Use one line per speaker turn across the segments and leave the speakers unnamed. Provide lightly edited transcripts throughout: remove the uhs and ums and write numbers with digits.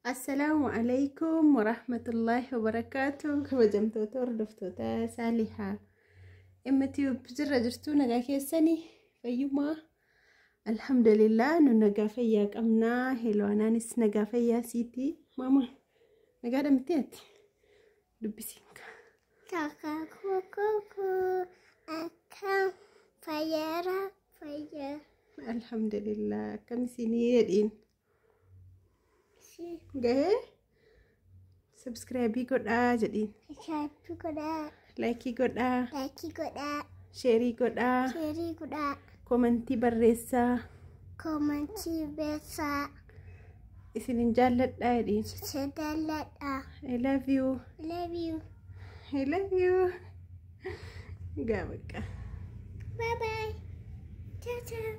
السلام عليكم ورحمة الله وبركاته. كبجمتوتا وردفتوتا سالحة امتي بجرة جرتونا غاكي السني فيوما الحمد لله ننقا فياك أمنا هلو أنانس نقا فيا سيتي ماما نقا دمتيت دبسينك
كاكا كوكوكو أكا فيارا فيا
الحمد لله كم سنين gaya subscribe godha jedhin
subscribe godha
like godha
share
godha comment barreessa isinin jaalladha jedhin I love you gabaka
bye bye ciao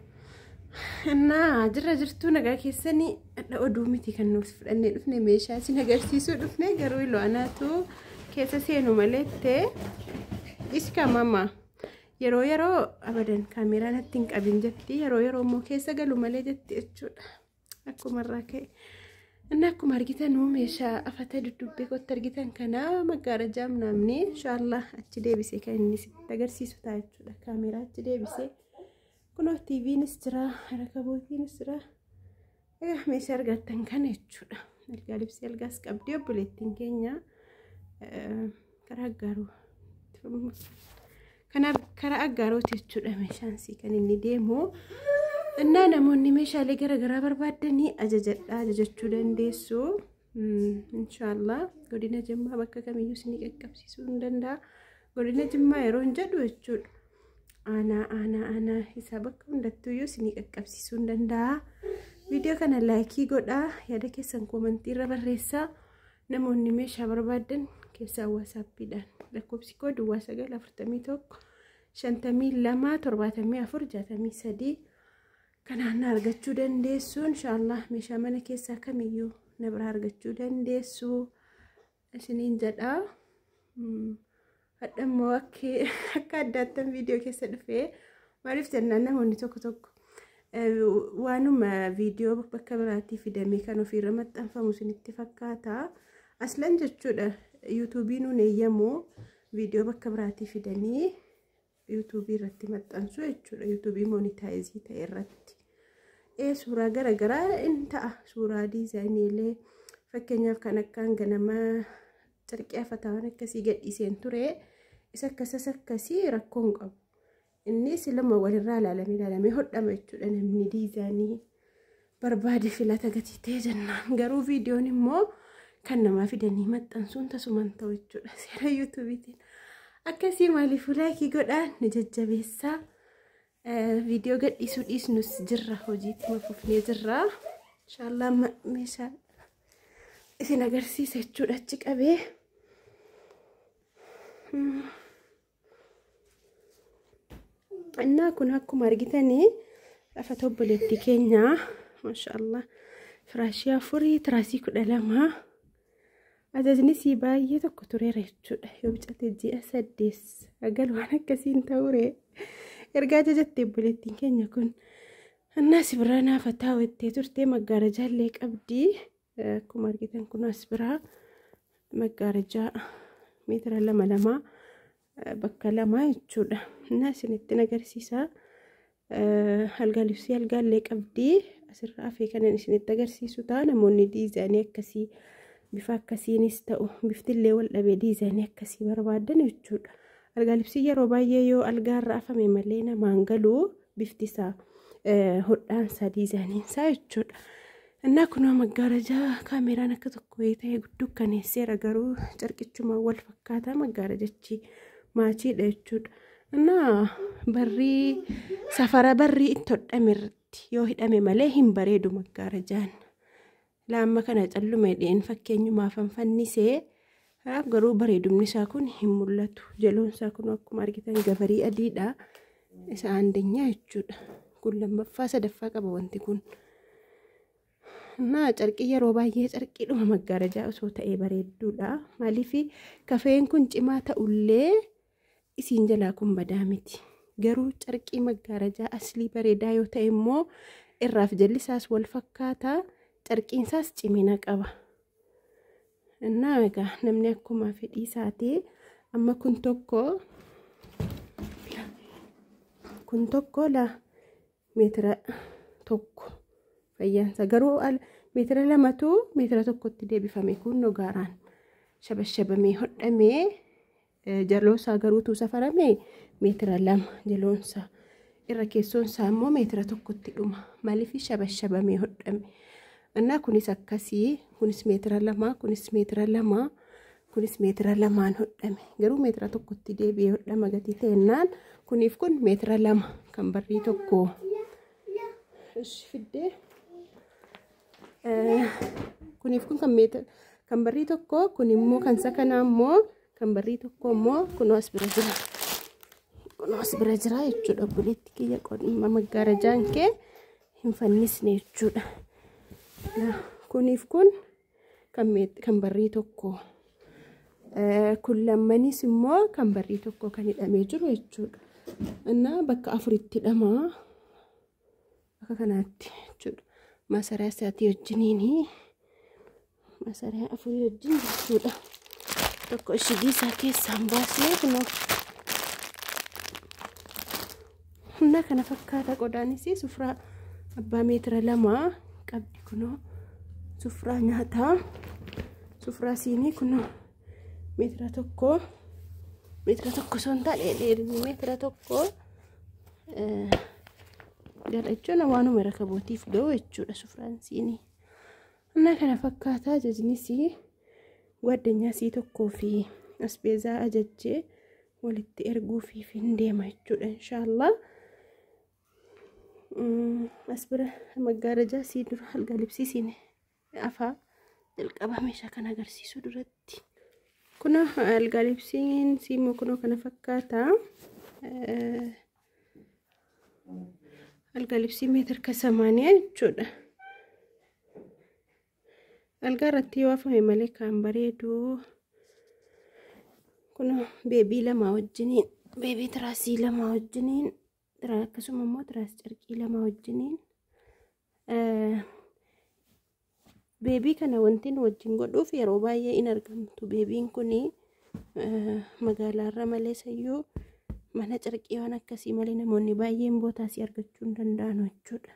Nah, jirtu nagaa keessanii adda oduu miti kan nuuf fudhannee dhufne meeshaa isin agarsiisuu dhufne garuu iloo anaatu keessa seenu maleette iska mama yeroo abadan kaameraan ittiin qabin jetti yeroo immoo keessa galu malee jetti jechuudha akkuma irraa ka'e inni akkuma argitan meeshaa afata duddubbee kotti argitan kana maggaarajaa namni inshallah achi deebisee kan inni sitti agarsiisu ta'a jechuudha kaameraa achi deebisee kuno TV nisjira rakabooti nisjira meeshaa argattan kana jechuudha erga libsii algaas qabdii obboleettiin keenya karaa aggaarooti jechuudha meeshaan si kan inni deemu innaa namoonni meeshaalee garagaraa barbaadanii ajajachuu dandeessu inshallah godina Jimmaa bakka kamiyyuu isin qaqqabsiisuu hin danda'a godina Jimmaa yeroo hin jedhu jechuudha ana isa bakka hundattuyyuu isin qaqqabsiisuu hin danda'a video kana like godha yaada keessan comment irra barreessaa namoonni meeshaa barbaadan keessaa whatsappidhaan lakkoofsi koo duwwaa 941 52 74 63 kanaan argachuu dandeessu inshallah meeshaa mana keessaa kamiyyuu na bira argachuu dandeessu isiniin jedha adammoo akka addaattan video keessa dhufee maaliif jennaan namoonni tokko waanuma video bakka biraatti fidamee kan ofiirra maxxanfamu isinitti fakkaata aslan jechuudha YouTube nuun eeyyamu video bakka biraatti fidanii YouTube irratti maxxansu jechuudha YouTube monetize ta'e irratti suuraa garagaraa in ta'a suuraa diizaayiniilee fakkeenyaaf kan akkaan ganama carqii afataan akkasii gadhiiseen ture isa akkasii rakkoon qabu inni silama walirraa ilaalamee hodhama jechuudha namni diizaayinii barbaade filata gatii ta'e jennaan garuu viidiyoon immoo kan namaa fidanii maxxansuun tasumaan ta'u jechuudha seera YouTubetiin akkasii maaliif like godhaan ni jajjabeessaa viidiyoo gadhiisuu dhiisnus jirra hojiitti mafufnee jirra inshallah meeshaa isin agarsiisa jechuudha achi qabee innaa kun akkuma argitanii lafa obboleettii keenya maashaallah firaashii 4 tiraasii 12 ajajni si baay'ee tokko tureera jechuudha yoo bicate ji'a 8 agal waan akkasiin ta'ure erga ajajattee obboleettiin keenya kun innaa si biraa naafataa wettee turtee maggaarajaallee qabdi akkuma argitan kun as biraa maggaarajaa meetira 2 bakka 2 jechuudha innaa isinitti agarsiisa algaa libsii algaallee qabdi asirraa afee kanan isinitti agarsiisu ta'a namoonni diizaayinii akkasii bifa akkasiinis ta'u biftillee wal dhabee diizaayinii akkasii barbaadan jechuudha algaa libsii yeroo baay'ee yoo algaarra afame malee namaan galuu biftisaa hodhaansaa diizaayiniinsaa jechuudha innaa kunoo maggaarajaa kaameraan akka tokko ta'e dukkaneesseera garuu carqichuma wal fakkaata maggaarajachi maachiidha jechuudha innaa barrii safara barrii itti hodhame irratti yoo hidhame malee hin bareedu maggaarajaan laamma kana callume dheen fakkeenyumaaf fannisee garuu bareedumni isaa kun hin mul'atu jaloon isaa kun akkuma argitan gabarii adiidha isa andanyaa jechuudha kun lammaffaa sadaffaa qaba wanti kun naa carqii yeroo baay'ee carqiidhuma maggaarajaa osoo ta'ee bareedduudha maaliif kafeen kun cimaa ta'ullee isiin jalaa kun badaa miti garuu carqii maggaarajaa aslii bareedaa yoo ta'e immoo irraaf jallisaas wal fakkaata carqiinsaas cimina qaba Innaa egaa namni akkuma fedhii isaatii amma kun tokko la meetira tokko fayyaansa garuu meetira lamatu meetira tokkotti deebifame kun nogaaraan shabashabamee hodhamee jaloosaa garuutu safarame meetira lama jaloonsaa irra keessoonsaa immoo meetira tokkotti dhuma maaliif shabashabamee hodhame. Innaa kunis akkasii kunis meetira lama kunis meetira lama kunis meetira lamaan hodhame garuu meetira tokkotti deebi'ee hodhama gatii ta'ennaan kuniif kun meetira lama kan barrii tokko fiddee kuniif kun kan barrii tokko kun immoo kan sakanaa immoo kan barrii tokko immoo kunoo as bira jira jechuudha. Obboleetti kiyya qodhima maggaarajaan kee hin fannisne jechuudha. Kuniif kun kan barrii tokko kun lammanis immoo kan barrii tokko kan hidhamee jiru jechuudha. Innaa bakka afuritti hidhamaa akka kanaatti jechuudha. Masaraa isaatii wajjiniin masaraa afurii wajjin jechuudha. Tokko ishigii isaa keessaan baasnee kunoo humna kana fakkaata. Qodaanis sufraa abbaa meetira lama qabdi kunoo sufraa nyaataa sufraa siinii kunoo meetira tokko sontaa dheedheerinni meetira tokko jechuun waanuma rakabootiif ga'u jechuudha sufraan siinii. Humna kana fakkaataa. Ajajnis ጓደኛሲ tokkoo fi asbeezaa ajajjee walitti erguufiif hin deema jechuudha inshaallah. Asbira maggaarajaa sii dura alga libsiisiin afaa jalqaba meeshaa kan agarsiisu duratti kuna alga libsiin siimmoo kunoo kana fakkaata. Alga libsii meetira 80 jechuudha. Alga irratti yoo afame malee kan bareedu kunoo beebii lama wajjiniin beebii tiraasii lama wajjiniin akkasuma immoo tiraas carqii lama wajjiniin beebii kana wantiin wajjin godhuuf yeroo baay'ee in argamtu. Beebiin kuni magaalaarra malee sayyuu mana carqii waan akkasii malee namoonni baay'een bootaasii argachuu hin danda'an jechuudha.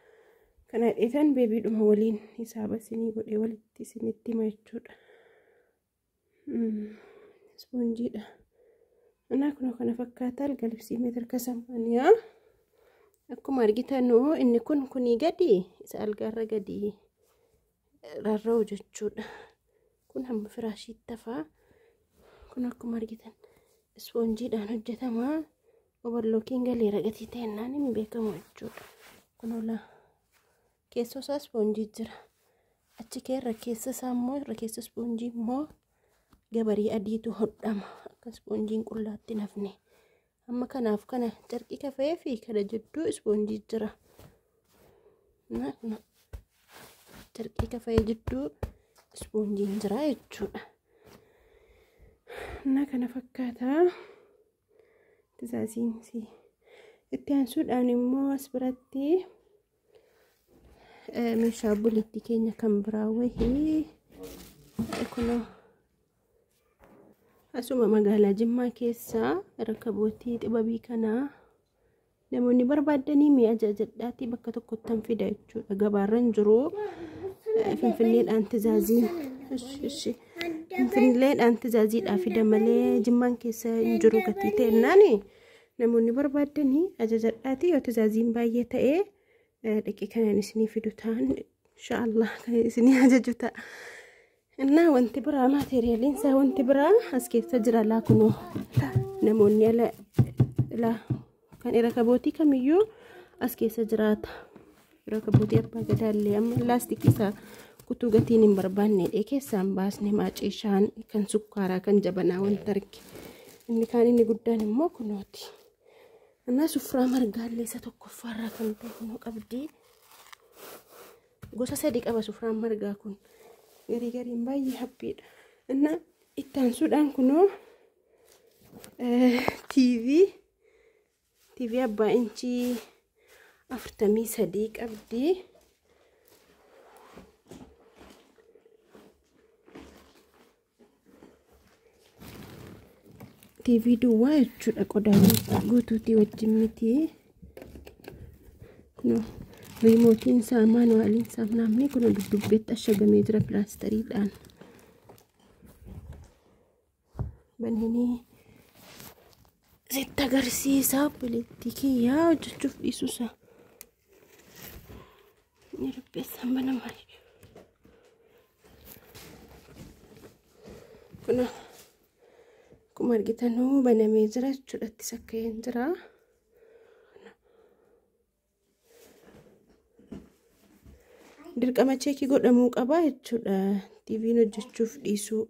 Kana dheetan beebiidhuma waliin hisaaba isinii godhee walitti isinitti hima jechuudha. Ispoonjiidha. Innaa kunoo kana fakkaata. Alga libsii meetira 80 akkuma argitanu inni kunii gadi isa algaarra gadi rarra'u jechuudha. Kun hamma firaashiitti tafaa. Kun akkuma argitan ispoonjiidhaan hojjetama. Obarlookiin galeera gatii ta'ennaan hin beekamu jechuudha. Kunoo keessoo isaa ispoonjii jira. Achi keerra keessa isaa immoo irra keessa ispoonjii immoo gabarii adiitu hodhama akka ispoonjiin qullaatti nafne. Amma kanaaf kana carqii kafee fi kana jidduu ispoonjii jira. Carqii kafee jidduu ispoonjiin jira jechuudha. Kana fakkaata. Tisaaziinsi itti aansuudhaan immoo as biratti meeshaa buleetti keenya kan biraa wayii kunoo asuma magaalaa Jimmaa keessaa rakabootii xibabii kanaa namoonni barbaadanii mi'a ajajadhaatii bakka tokkotti tan fida jechuudha. Gabaarran jiru Finfinneedhaan tizaaziidhaa fida malee Jimmaan keessa hin jiru gatii ta'ennaan namoonni barbaadanii ajajadhaatii yoo tizaaziin baay'ee ta'ee dhaqii kanaan isinii fidu ta'an inshaallah kan isinii ajaju ta'a. Innaa wanti biraa maateriyaaliin isaa wanti biraa as keessa jira. Laa kunoo namoonni kan rakabootii kamiyyuu as keessa jiraata. Rakabootii abbaa gadaallee amma laastikii isaa kutuu gatiin hin barbaanne keessaan baasne maaceeshaan kan sukkaaraa kan jabanaa wanta arge. Inni kaan inni guddaan immoo kunooti. Innaa sufraa margaallee isa tokkoffaarraa kan ta'e kunoo qabdi. Gosa 3 qaba sufraan margaa kun. Gariin baay'ee happiidha. Innaa itti aansuudhaan kunoo TV abbaa inchii 43 qabdi. TV duwwaa jechuudha. Qodaan guutuutii wajjin miti. No. Reemootiin isaa maanuwaaliin isaa namni kun dudubbeetti ashagamee jira pilaastariidhaan. Bananii sitti agarsiisa obboleettii kiyyaa hojjechuuf dhiisuusa. Ni rubbeessaan banamaa. Kun akkuma argitanuu banamee jira jechuudha. Itti sakka'een jira. Dirqama cheekii godhamuu qaba jechuudha. TV'n hojjechuuf dhiisuu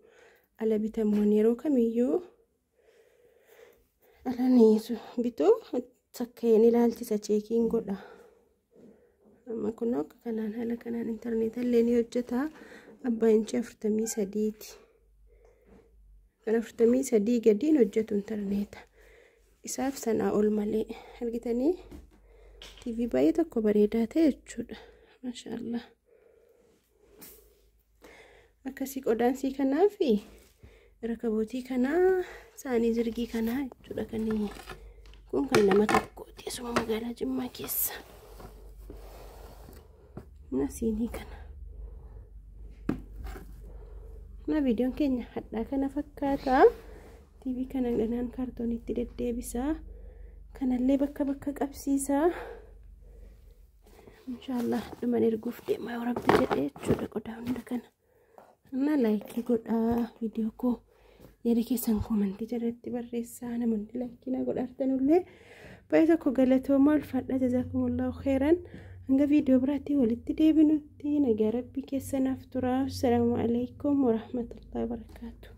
ala bitamuun yeroo kamiyyuu ala niisu bituu sakka'een ilaalchisa cheekiin godha. Amma kun akka kanaan haala kanaan intarneeta illee ni hojjeta. Abbaa inchi 43ti. Kan 43 gadiin hojjetu intarneeta. Isaaf sanaa ol malee argitanii TV baay'ee tokko bareedaa ta'e jechuudha. Maashaallah. Akkasii qodaansii kanaa fi rakabootii kanaa saanii zirgii kanaa jechuudha. Kun kan nama tokkooti asuma magaalaa Jimmaa keessa. Nasiinii kana. Na videoon keenya hadhaa kana fakkaata. TV kana dhanaan kaartoonitti deddeebisa. Kanallee bakka bakka qabsiisa. Inshallah dhuman erguuf deemaa yoo rabbi jedhee jechuudha qodaa hunda kana. Na laayikii godhaa viidiyoo koo yaada keessan koomentii jalatti barreessaa. Namoonni laayikii na godhaartanullee baay'ee tokko galatoomaa ulfaadha. Jazaakumullahu khairan. Hanga viidiyoo biraatti walitti deebinutti nagaa rabbii keessanaaf tura. Assalaamu alaykum wa rahmatullahi wa barakaatuh.